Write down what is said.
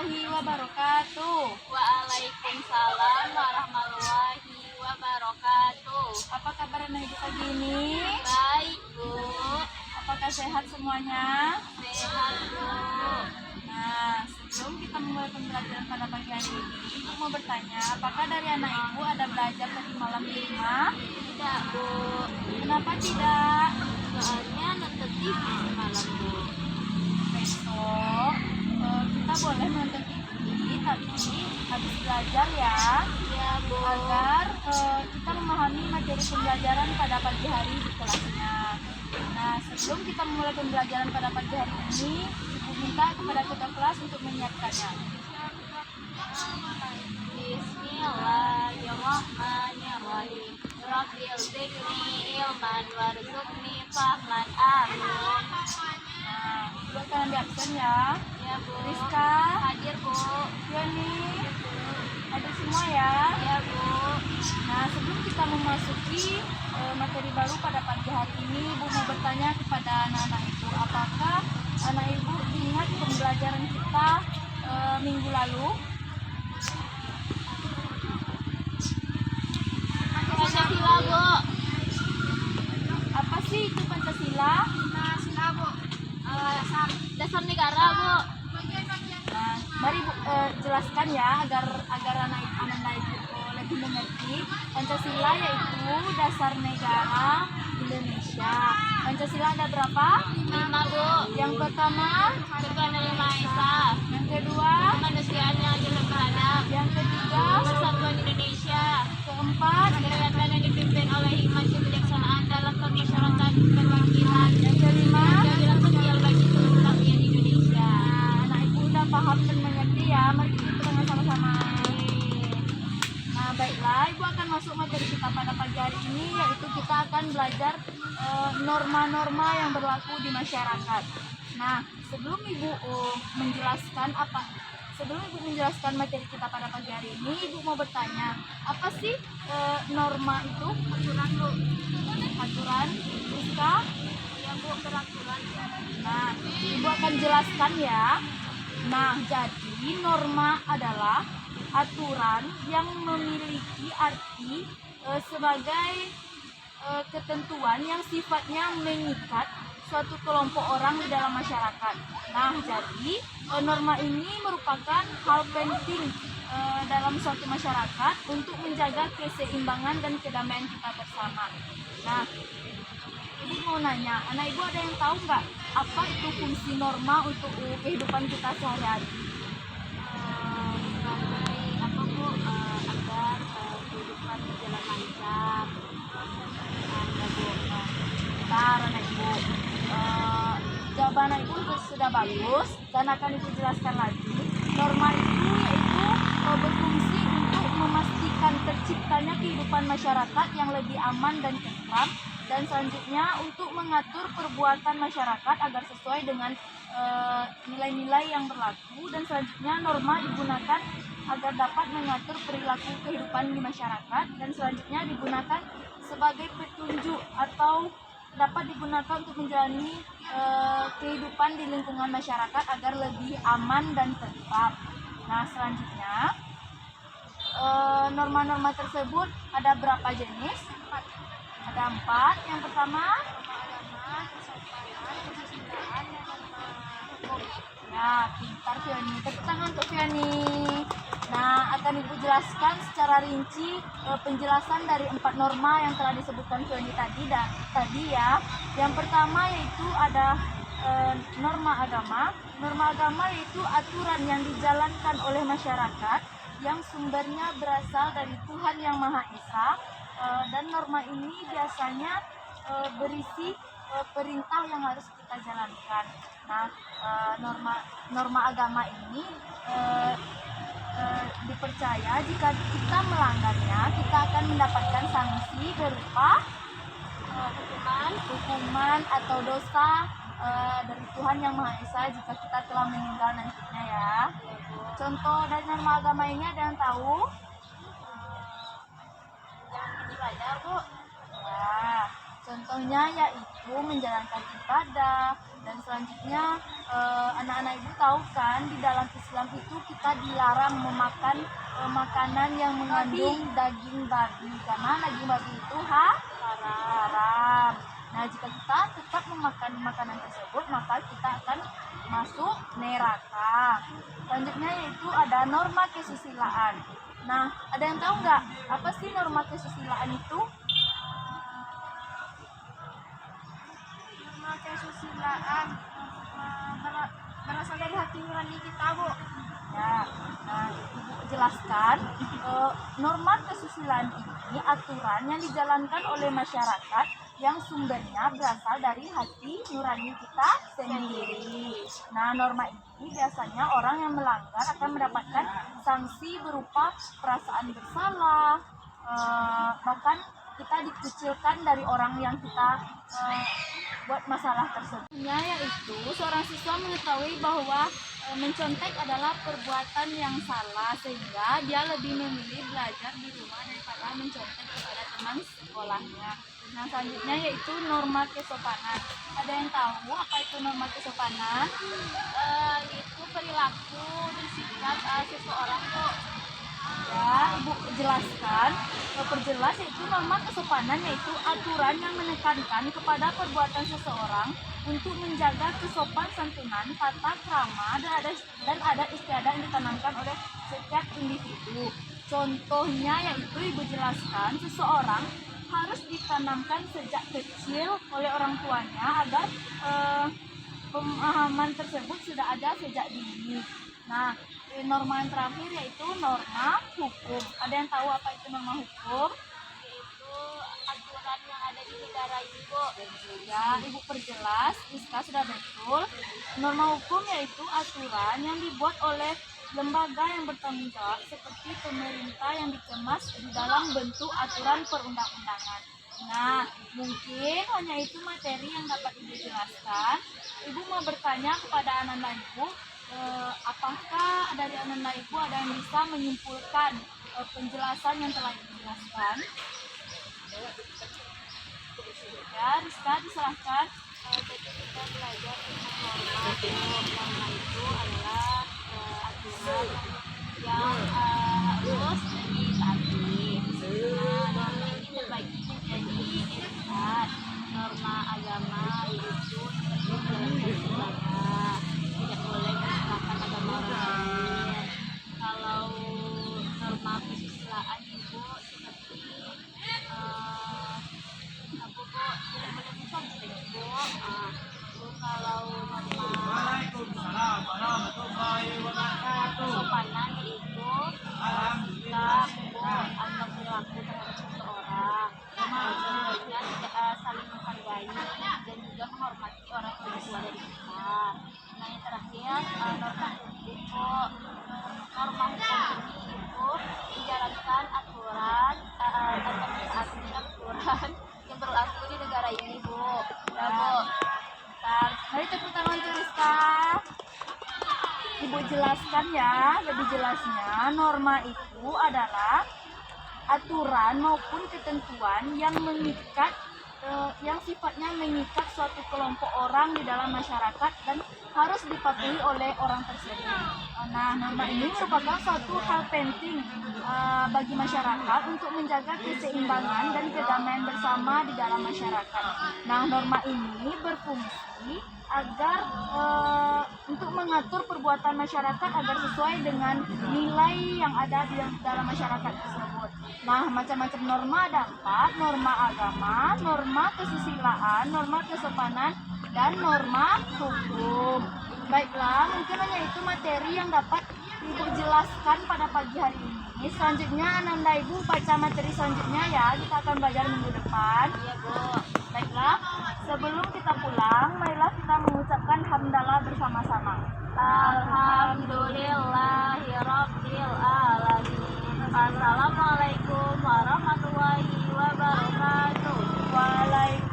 warahmatullahi wabarakatuh. Waalaikumsalam warahmatullahi wabarakatuh. Apa kabar anak ibu pagi ini? Baik, Bu. Apakah sehat semuanya? Sehat, Bu. Nah, sebelum kita memulai pembelajaran pada pagi hari ini, ibu mau bertanya, apakah dari anak ibu ada belajar tadi malam di rumah? Tidak, Bu. Kenapa tidak? Soalnya nonton TV semalam, Bu. Besok kita boleh menonton TV, tapi habis belajar ya, Ya, Bu. agar kita memahami materi pembelajaran pada pagi hari di kelasnya. Nah, sebelum kita memulai pembelajaran pada pagi hari ini, ibu minta kepada ketua kelas untuk menyiapkannya. Bismillahirrahmanirrahim. Rabbil zidni ilman warzuqni fahman. Amin. Nah, ibu akan ambil absen ya. Ya, Bu. Rizka, Hadir, Bu. Yoni, ada semua ya. Ya, Bu. Nah, sebelum kita memasuki materi baru pada pagi hari ini, ibu mau bertanya kepada anak-anak ibu, apakah anak ibu ingat pembelajaran kita minggu lalu? Pancasila, Bu. Apa sih itu Pancasila? Pancasila, Bu. Dasar negara, Bu. Nah, mari Bu jelaskan ya agar anak-anak ibu lebih mengerti. Pancasila yaitu dasar negara Indonesia. Pancasila ada berapa? 5, Bu. Yang pertama, Ketuhanan Yang Maha Esa. yang kedua, Kemanusiaan yang adil dan beradab. yang ketiga, Persatuan Indonesia. keempat, Gerakan yang dipimpin oleh hikmat kebijaksanaan dalam permusyawaratan perwakilan. yang kelima. Keadilan sosial bagi seluruh rakyat Indonesia. Anak ibu udah paham dan mengerti ya. Mari kita dengan sama-sama. Nah, baiklah, ibu akan masuk materi kita pada pagi hari ini, yaitu kita akan belajar norma-norma yang berlaku di masyarakat. Nah, sebelum ibu menjelaskan materi kita pada pagi hari ini, ibu mau bertanya, apa sih norma itu? Aturan, Bu. Aturan, Rizka? Ya, Bu, peraturan. Nah, ibu akan jelaskan ya. Nah, jadi norma adalah aturan yang memiliki arti sebagai ketentuan yang sifatnya mengikat suatu kelompok orang di dalam masyarakat. Nah, jadi norma ini merupakan hal penting dalam suatu masyarakat untuk menjaga keseimbangan dan kedamaian kita bersama. Nah, ibu mau nanya, anak ibu ada yang tahu nggak apa itu fungsi norma untuk kehidupan kita sehari-hari? Sebagai apa, Bu? Agar kehidupan berjalan lancar. Ada, Bu. Bentar, anak ibu. Jawaban anak ibu sudah bagus dan akan ibu jelaskan lagi. Norma itu yaitu berfungsi untuk memastikan terciptanya kehidupan masyarakat yang lebih aman dan tentram, dan selanjutnya untuk mengatur perbuatan masyarakat agar sesuai dengan nilai-nilai yang berlaku, dan selanjutnya norma digunakan agar dapat mengatur perilaku kehidupan di masyarakat, dan selanjutnya digunakan sebagai petunjuk atau dapat digunakan untuk menjalani kehidupan di lingkungan masyarakat agar lebih aman dan tentram. Nah, selanjutnya norma-norma tersebut ada berapa jenis? Ada 4. Yang pertama, nah, pintar Fioni. Tepuk tangan untuk Fioni. Nah, akan ibu jelaskan secara rinci penjelasan dari 4 norma yang telah disebutkan Fioni tadi ya. Yang pertama yaitu ada norma agama. Norma agama yaitu aturan yang dijalankan oleh masyarakat yang sumbernya berasal dari Tuhan Yang Maha Esa, dan norma ini biasanya berisi perintah yang harus kita jalankan. Nah, norma agama ini dipercaya jika kita melanggarnya, kita akan mendapatkan sanksi berupa hukuman atau dosa dari Tuhan Yang Maha Esa jika kita telah meninggal nantinya ya. Contoh dari norma agama ini ada yang tahu? Yang ibadah, Bu. Ya, contohnya yaitu menjalankan ibadah, Dan selanjutnya anak-anak ibu tahu kan di dalam Islam itu kita dilarang memakan makanan yang mengandung daging babi karena daging babi itu haram. Nah, jika kita tetap memakan makanan tersebut maka kita akan masuk neraka. Selanjutnya yaitu ada norma kesusilaan. Nah, ada yang tahu nggak apa sih norma kesusilaan itu? Norma kesusilaan berasal dari hati nurani kita, Bu. Ya, nah ibu jelaskan norma kesusilaan ini aturan yang dijalankan oleh masyarakat yang sumbernya berasal dari hati nurani kita sendiri. Nah, norma ini biasanya orang yang melanggar akan mendapatkan sanksi berupa perasaan bersalah, bahkan kita dikucilkan dari orang yang kita buat masalah tersebut. Yaitu seorang siswa mengetahui bahwa mencontek adalah perbuatan yang salah sehingga dia lebih memilih belajar di rumah daripada mencontek kepada teman sekolahnya. Nah, selanjutnya yaitu norma kesopanan. Ada yang tahu apa itu norma kesopanan? Itu perilaku dan sikap seseorang, Bu. Ya, ibu jelaskan. Perjelas yaitu norma kesopanan yaitu aturan yang menekankan kepada perbuatan seseorang untuk menjaga kesopan santunan, tata krama dan adat istiadat yang ditanamkan oleh setiap individu. Contohnya yaitu ibu jelaskan seseorang harus ditanamkan sejak kecil oleh orang tuanya agar pemahaman tersebut sudah ada sejak dini. Nah, norma yang terakhir yaitu norma hukum. Ada yang tahu apa itu norma hukum? Itu aturan yang ada di negara ini, Bu. Ya, ibu perjelas, Rizka sudah betul. Norma hukum yaitu aturan yang dibuat oleh lembaga yang bertanggung jawab seperti pemerintah yang dikemas di dalam bentuk aturan perundang-undangan. Nah, mungkin hanya itu materi yang dapat ibu jelaskan. Ibu mau bertanya kepada anak-anak ibu, apakah dari anak-anak ibu ada yang bisa menyimpulkan penjelasan yang telah ibu jelaskan? Ya, Rizka diserahkan. Jadi kita belajar tentang norma itu adalah aturan yang harus ditaati. Nah, norma ini terbagi menjadi empat. Norma agama yaitu seperti agama, tidak boleh menyalahkan agama orang lain. Kalau norma kesusilaan ibu seperti Bu, tidak boleh mencontek, Bu. Kalau norma kesopanan itu sikap, Bu, atau perilaku terhadap seseorang. Contohnya saling menghargai dan juga menghormati orang yang lebih tua dari kita. Nah, yang terakhir norma hukum, Bu. Norma hukum ini itu menjalankan aturan atau mentaati aturan yang berlaku di negara ini, Bu. Ya, Bu. Mari tepuk tangan untuk Rizka. Ibu jelaskan ya, lebih jelasnya norma itu adalah aturan maupun ketentuan yang mengikat yang sifatnya mengikat suatu kelompok orang di dalam masyarakat dan harus dipatuhi oleh orang tersebut. Nah, norma ini merupakan suatu hal penting bagi masyarakat untuk menjaga keseimbangan dan kedamaian bersama di dalam masyarakat. Nah, norma ini berfungsi agar untuk mengatur perbuatan masyarakat agar sesuai dengan nilai yang ada di dalam masyarakat tersebut. Nah, macam-macam norma ada 4, norma agama, norma kesusilaan, norma kesopanan, dan norma hukum. Baiklah, mungkin hanya itu materi yang dapat Ibu jelaskan pada pagi hari ini. Selanjutnya anak-anak Ibu baca materi selanjutnya ya, kita akan belajar minggu depan. Iya, Bu. Baiklah, sebelum kita pulang, marilah kita mengucapkan hamdalah bersama-sama. Alhamdulillahirabbil alamin. Assalamualaikum warahmatullahi wabarakatuh. Waalaikumsalam.